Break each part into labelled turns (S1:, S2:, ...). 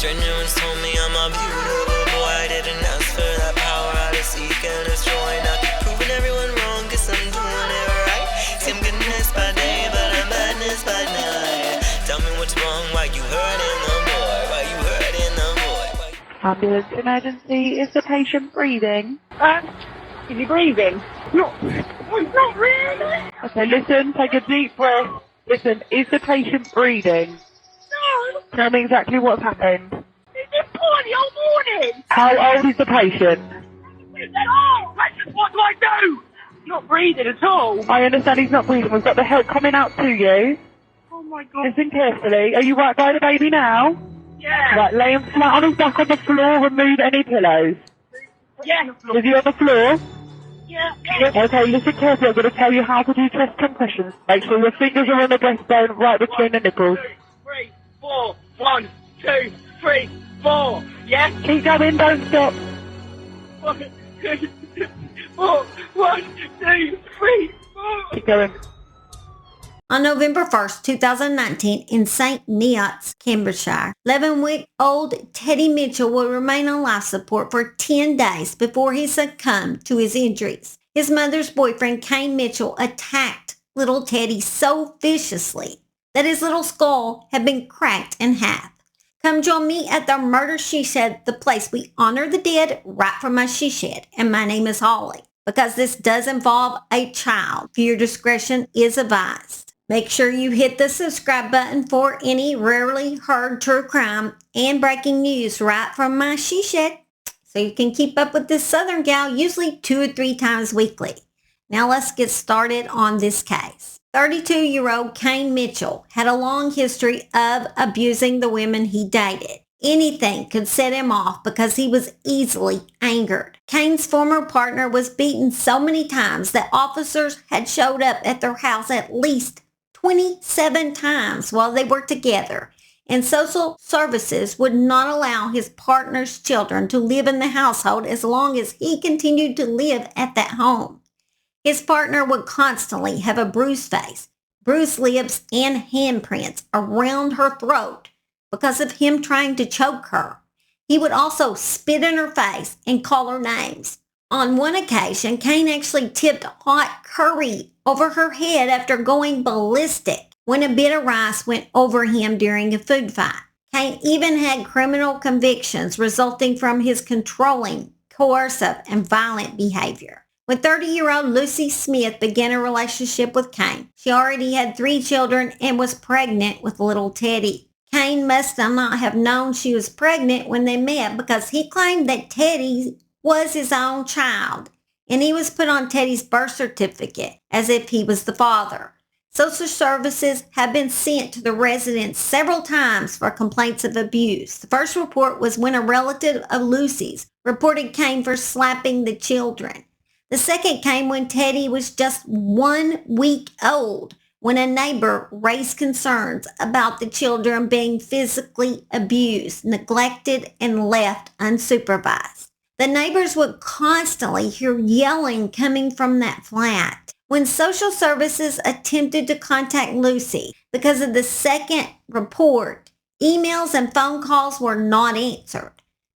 S1: Strenuous told me I'm a beautiful boy. I didn't ask for that power. I just seek and destroy. Now keep proving everyone wrong, cause I'm doing it right. See, I'm goodness by day, but I'm badness by night. Tell me what's wrong, why you hurting the boy? Why you hurting the boy?
S2: Ambulance emergency, is the patient breathing?
S3: Is he breathing? Not really.
S2: Okay, listen, take a deep breath. Listen, is the patient breathing?
S3: No.
S2: Tell me exactly what's happened.
S3: He's been poorly all morning.
S2: How old is the patient?
S3: What do I do? He's not breathing at all.
S2: I understand he's not breathing. We've got the help coming out to you.
S3: Oh my God.
S2: Listen carefully. Are you right by the baby now?
S3: Yeah.
S2: Right, lay him flat on his back on the floor, remove any pillows.
S3: Yeah.
S2: Is he on the floor?
S3: Yeah.
S2: Okay, listen carefully. I'm going to tell you how to do chest compressions. Make sure your fingers are on the breastbone, right between the nipples.
S3: 2, 3, 4. 1, 2, 3, 4. Yeah?
S2: Keep going, don't stop.
S3: 1, 2, 4. 1, 2, 3, 4.
S2: Keep going.
S4: On November 1st, 2019, in St. Neots, Cambridgeshire, 11-week-old Teddie Mitchell will remain on life support for 10 days before he succumbed to his injuries. His mother's boyfriend, KANE Mitchell, attacked little Teddie so viciously that his little skull had been cracked in half. Come join me at the Murder She Shed, the place we honor the dead right from my she shed. And my name is Holly. Because this does involve a child, viewer discretion is advised. Make sure you hit the subscribe button for any rarely heard true crime and breaking news right from my she shed, so you can keep up with this Southern gal usually 2 or 3 times weekly. Now let's get started on this case. 32-year-old KANE Mitchell had a long history of abusing the women he dated. Anything could set him off because he was easily angered. KANE's former partner was beaten so many times that officers had showed up at their house at least 27 times while they were together, and social services would not allow his partner's children to live in the household as long as he continued to live at that home. His partner would constantly have a bruised face, bruised lips, and handprints around her throat because of him trying to choke her. He would also spit in her face and call her names. On one occasion, KANE actually tipped hot curry over her head after going ballistic when a bit of rice went over him during a food fight. KANE even had criminal convictions resulting from his controlling, coercive, and violent behavior. When 30-year-old LUCCI Smith began a relationship with KANE, she already had 3 children and was pregnant with little Teddie. KANE must not have known she was pregnant when they met because he claimed that Teddie was his own child, and he was put on Teddie's birth certificate as if he was the father. Social services have been sent to the residence several times for complaints of abuse. The first report was when a relative of LUCCI's reported KANE for slapping the children. The second came when Teddie was just 1 week old, when a neighbor raised concerns about the children being physically abused, neglected, and left unsupervised. The neighbors would constantly hear yelling coming from that flat. When social services attempted to contact LUCCI because of the second report, emails and phone calls were not answered.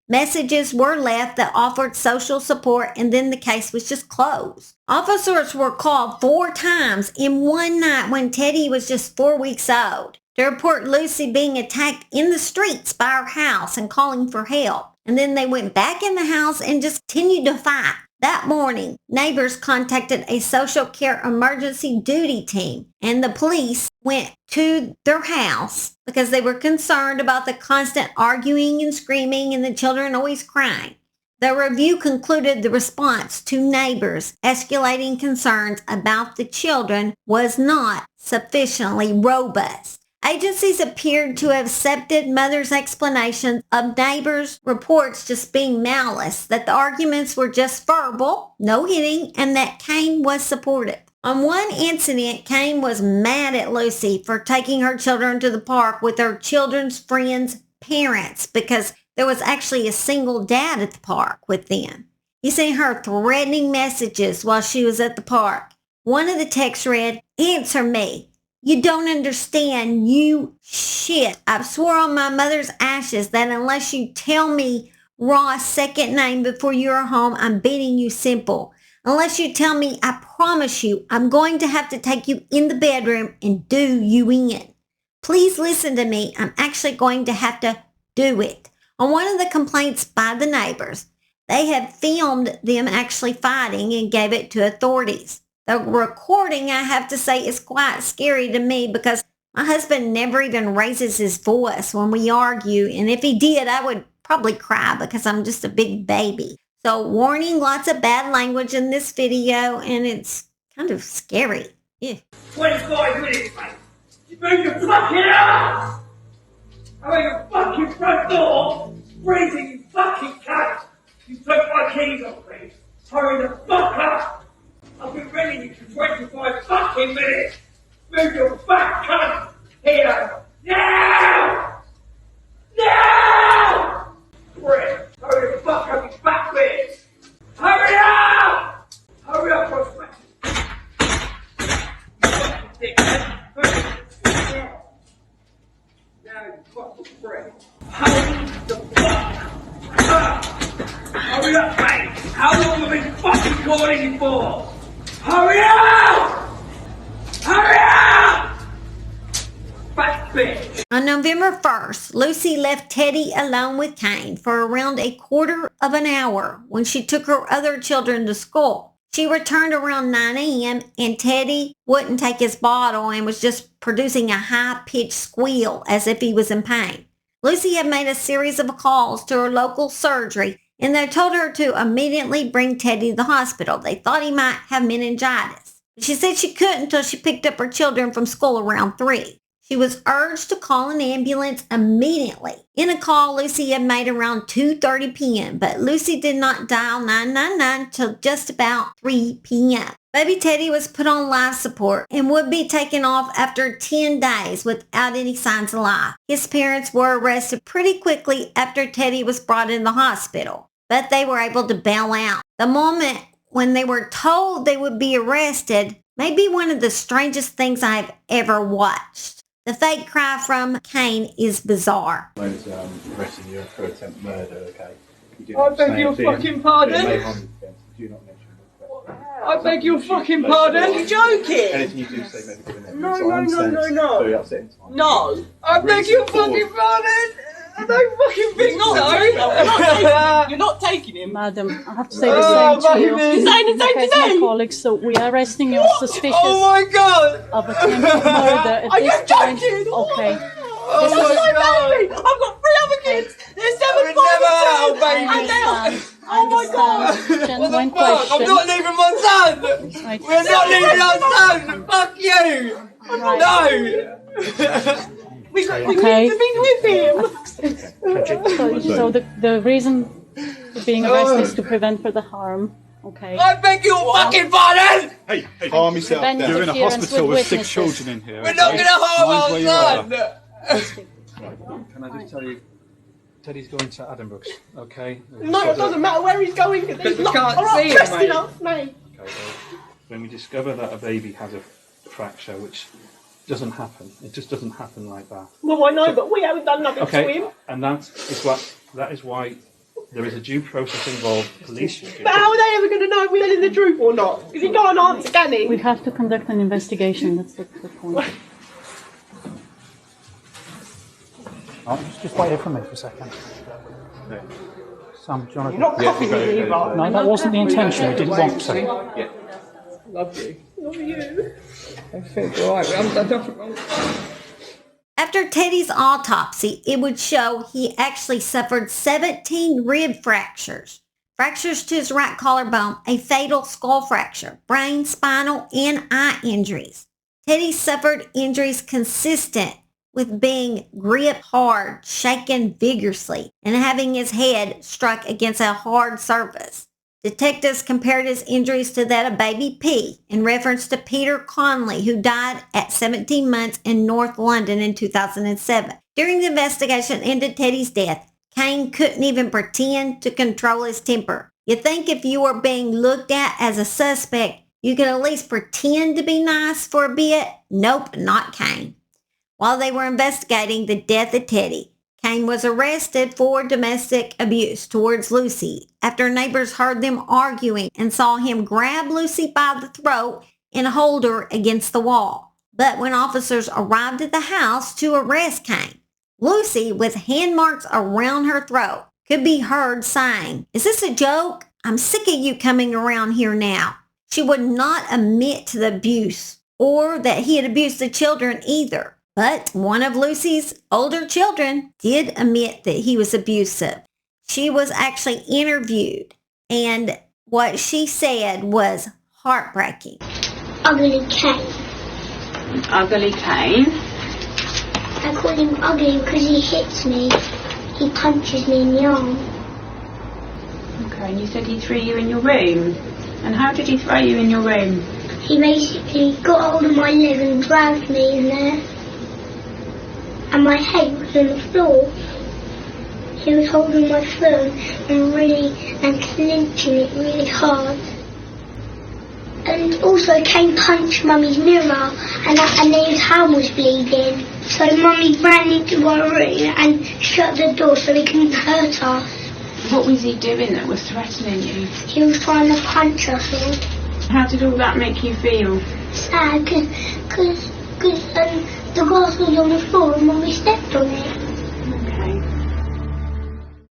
S4: Messages were left that offered social support, and then the case was just closed. Officers were called 4 times in one night when Teddie was just 4 weeks old to report LUCCI being attacked in the streets by her house and calling for help. And then they went back in the house and just continued to fight. That morning, neighbors contacted a social care emergency duty team, and the police went to their house because they were concerned about the constant arguing and screaming and the children always crying. The review concluded the response to neighbors escalating concerns about the children was not sufficiently robust. Agencies appeared to have accepted mother's explanation of neighbors' reports just being malice, that the arguments were just verbal, no hitting, and that KANE was supportive. On one incident, KANE was mad at LUCCI for taking her children to the park with her children's friends' parents because there was actually a single dad at the park with them. He sent her threatening messages while she was at the park. One of the texts read, "Answer me. You don't understand, you shit. I've swore on my mother's ashes that unless you tell me Ross' second name before you're home, I'm beating you simple. Unless you tell me, I promise you, I'm going to have to take you in the bedroom and do you in. Please listen to me. I'm actually going to have to do it. On one of the complaints by the neighbors, they had filmed them actually fighting and gave it to authorities. The recording, I have to say, is quite scary to me because my husband never even raises his voice when we argue. And if he did, I would probably cry because I'm just a big baby. So warning, lots of bad language in this video, and it's kind of scary. Yeah.
S3: 25 minutes, mate. You move your fucking ass! I'm at your fucking front door, freezing, you fucking cunt! You took my keys off me. Hurry the fuck up! I've been ringing you for 25 fucking minutes! Move your fat cunt! Here! Now! Now! Prick! Hurry the fuck up, you fat bitch! Hurry up! Hurry up, or smash you fucking dickhead! Hurry up! Now, you fucking prick! Hurry the fuck up! Hurry up, mate! How long have I been fucking calling you for? Hurry up! Hurry up! Fat bitch!
S4: On November 1st, Lucy left Teddie alone with KANE for around a quarter of an hour when she took her other children to school. She returned around 9 a.m. and Teddie wouldn't take his bottle and was just producing a high-pitched squeal as if he was in pain. Lucy had made a series of calls to her local surgery and they told her to immediately bring Teddie to the hospital. They thought he might have meningitis. She said she couldn't until she picked up her children from school around 3. She was urged to call an ambulance immediately. In a call Lucy had made around 2:30 p.m., but Lucy did not dial 999 till just about 3 p.m. Baby Teddie was put on life support and would be taken off after 10 days without any signs of life. His parents were arrested pretty quickly after Teddie was brought in the hospital, but they were able to bail out. The moment when they were told they would be arrested may be one of the strangest things I've ever watched. The fake cry from KANE is bizarre.
S5: Mine's arresting you for attempted murder, okay?
S3: I beg your fucking pardon?
S5: Do not mention
S3: I beg your fucking pardon? You're joking?
S5: anything you do say maybe given evidence.
S3: No,
S5: I
S3: no,
S5: understand
S3: no,
S5: it's
S3: no, no.
S5: very upsetting time.
S3: No! I beg your fucking pardon! I don't fucking think so! You're not taking him?
S6: Madam, I have to say the same to you.
S3: You're saying the same
S6: Okay,
S3: to
S6: my
S3: them?
S6: colleagues, so we are arresting you suspicious
S3: Oh my god!
S6: of attempted murder at
S3: Are you
S6: this point.
S3: joking?
S6: Okay.
S3: Oh
S6: This
S3: my
S6: is-
S3: god! I've got 3 other kids! They're 7, 5
S6: I
S3: and 2! And they are...
S6: understand.
S3: Oh my god!
S6: Understand.
S3: What the
S6: Genuine
S3: fuck? I'm
S6: question.
S3: not leaving my son!
S6: Right.
S3: We're not leaving our son! Fuck you!
S6: Right.
S3: No! We
S6: Okay.
S3: need to be with him!
S6: So the reason for being arrested is to prevent further harm. Okay.
S3: I beg your fucking pardon!
S5: Hey, calm yourself
S6: Prevent
S5: down.
S7: You're in a
S6: interference
S7: hospital with 6
S6: witnesses.
S7: children in here.
S3: We're not gonna harm
S7: Mind
S3: our
S7: where you
S3: son!
S7: Can I just tell you, Teddie's going to Addenbrooke's, okay?
S3: No, it doesn't matter where he's going because he's not
S8: can't see him,
S3: dressed
S8: mate.
S3: enough, mate.
S7: Okay, well, when we discover that a baby has a fracture, which doesn't happen, it just doesn't happen like that.
S3: Well, I know, but we haven't done nothing to
S7: Okay,
S3: him.
S7: and that is why there is a due process involved. Police.
S3: But how are they ever going to know if we're telling the truth or not? Because he can't answer, can he?
S6: We have to conduct an investigation. That's the point.
S9: Just wait here for me for a second. Sam, do you want
S3: You're not copying me either.
S9: No, that wasn't the intention. I didn't want to.
S8: Love you.
S3: Love you.
S8: I think we're alright. We haven't done nothing wrong.
S4: After Teddie's autopsy, it would show he actually suffered 17 rib fractures, fractures to his right collarbone, a fatal skull fracture, brain, spinal, and eye injuries. Teddie suffered injuries consistent with being gripped hard, shaken vigorously, and having his head struck against a hard surface. Detectives compared his injuries to that of baby P in reference to Peter Conley, who died at 17 months in North London in 2007. During the investigation into Teddie's death, KANE couldn't even pretend to control his temper. You'd think if you were being looked at as a suspect, You can at least pretend to be nice for a bit. Nope, not KANE. While they were investigating the death of Teddie, KANE was arrested for domestic abuse towards LUCCI after neighbors heard them arguing and saw him grab LUCCI by the throat and hold her against the wall. But when officers arrived at the house to arrest KANE, LUCCI, with hand marks around her throat, could be heard saying, "Is this a joke? I'm sick of you coming around here now." She would not admit to the abuse or that he had abused the children either. But one of LUCCI's older children did admit that he was abusive. She was actually interviewed, and what she said was heartbreaking.
S10: Ugly KANE.
S11: Ugly KANE?
S10: I call him ugly because he hits me. He punches me in the arm.
S11: Okay, and you said he threw you in your room. And how did he throw you in your room?
S10: He basically got hold of my leg and dragged me in there. And my head was on the floor. He was holding my phone and clenching it really hard. And also KANE punched Mummy's mirror and his hand was bleeding. So Mummy ran into our room and shut the door so he couldn't hurt us.
S11: What was he doing that was threatening you?
S10: He was trying to punch us all.
S11: How did all that make you feel?
S10: Sad, because the glass was on the floor and Mummy stepped on it.
S11: Okay.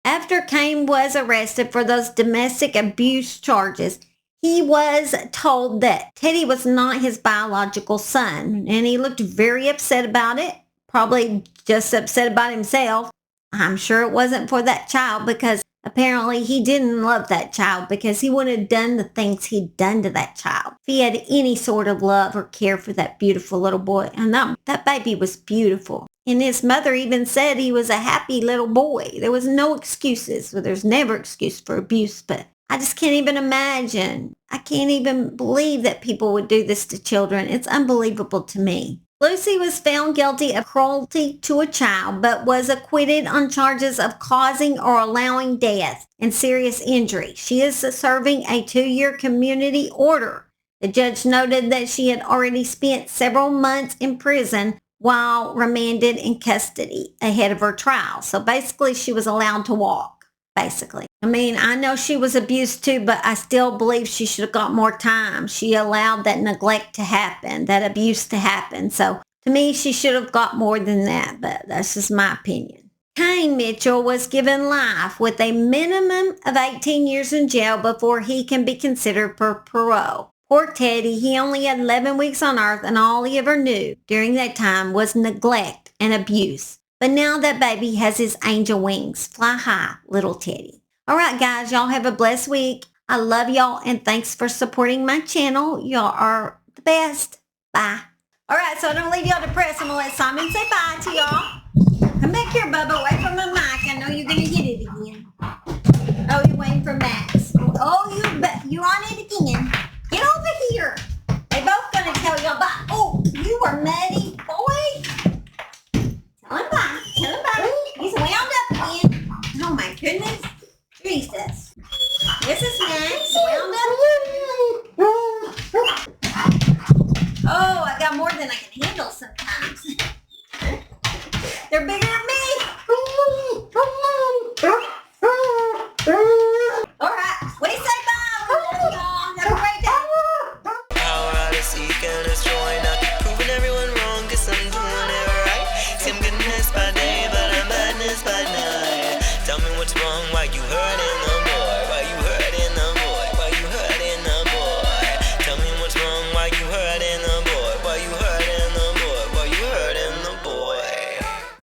S4: After KANE was arrested for those domestic abuse charges, he was told that Teddie was not his biological son, and he looked very upset about it, probably just upset about himself. I'm sure it wasn't for that child because apparently he didn't love that child because he wouldn't have done the things he'd done to that child if he had any sort of love or care for that beautiful little boy. And that baby was beautiful. And his mother even said he was a happy little boy. There was no excuses. Well, there's never excuse for abuse, but I just can't even imagine. I can't even believe that people would do this to children. It's unbelievable to me. LUCCI was found guilty of cruelty to a child, but was acquitted on charges of causing or allowing death and serious injury. She is serving a 2-year community order. The judge noted that she had already spent several months in prison while remanded in custody ahead of her trial. So basically, she was allowed to walk, basically. I mean, I know she was abused too, but I still believe she should have got more time. She allowed that neglect to happen, that abuse to happen. So to me, she should have got more than that, but that's just my opinion. KANE Mitchell was given life with a minimum of 18 years in jail before he can be considered for parole. Poor Teddie, he only had 11 weeks on earth, and all he ever knew during that time was neglect and abuse. But now that baby has his angel wings. Fly high, little Teddie. All right, guys, y'all have a blessed week. I love y'all, and thanks for supporting my channel. Y'all are the best. Bye. All right, so I don't leave y'all depressed. I'm going to let Simon say bye to y'all. Come back here, Bubba, away from the mic. I know you're going to hit it again. Oh, you're waiting for Max. Oh, you're on it again. Get over here. They both going to tell y'all bye. Oh, you are muddy, boy. Tell him bye. Tell him bye. He's wound up again. Oh, my goodness. Jesus. This is Max. Wound up. Oh, I got more than I can handle sometimes. They're bigger than me. All right. We say bye. We love y'all. Have a great day.
S1: Power out of seek and destroy. Not keep proving everyone wrong, cause I'm doing it right. See, I'm goodness by day, but I'm badness by night. Tell me what's wrong, why you hurting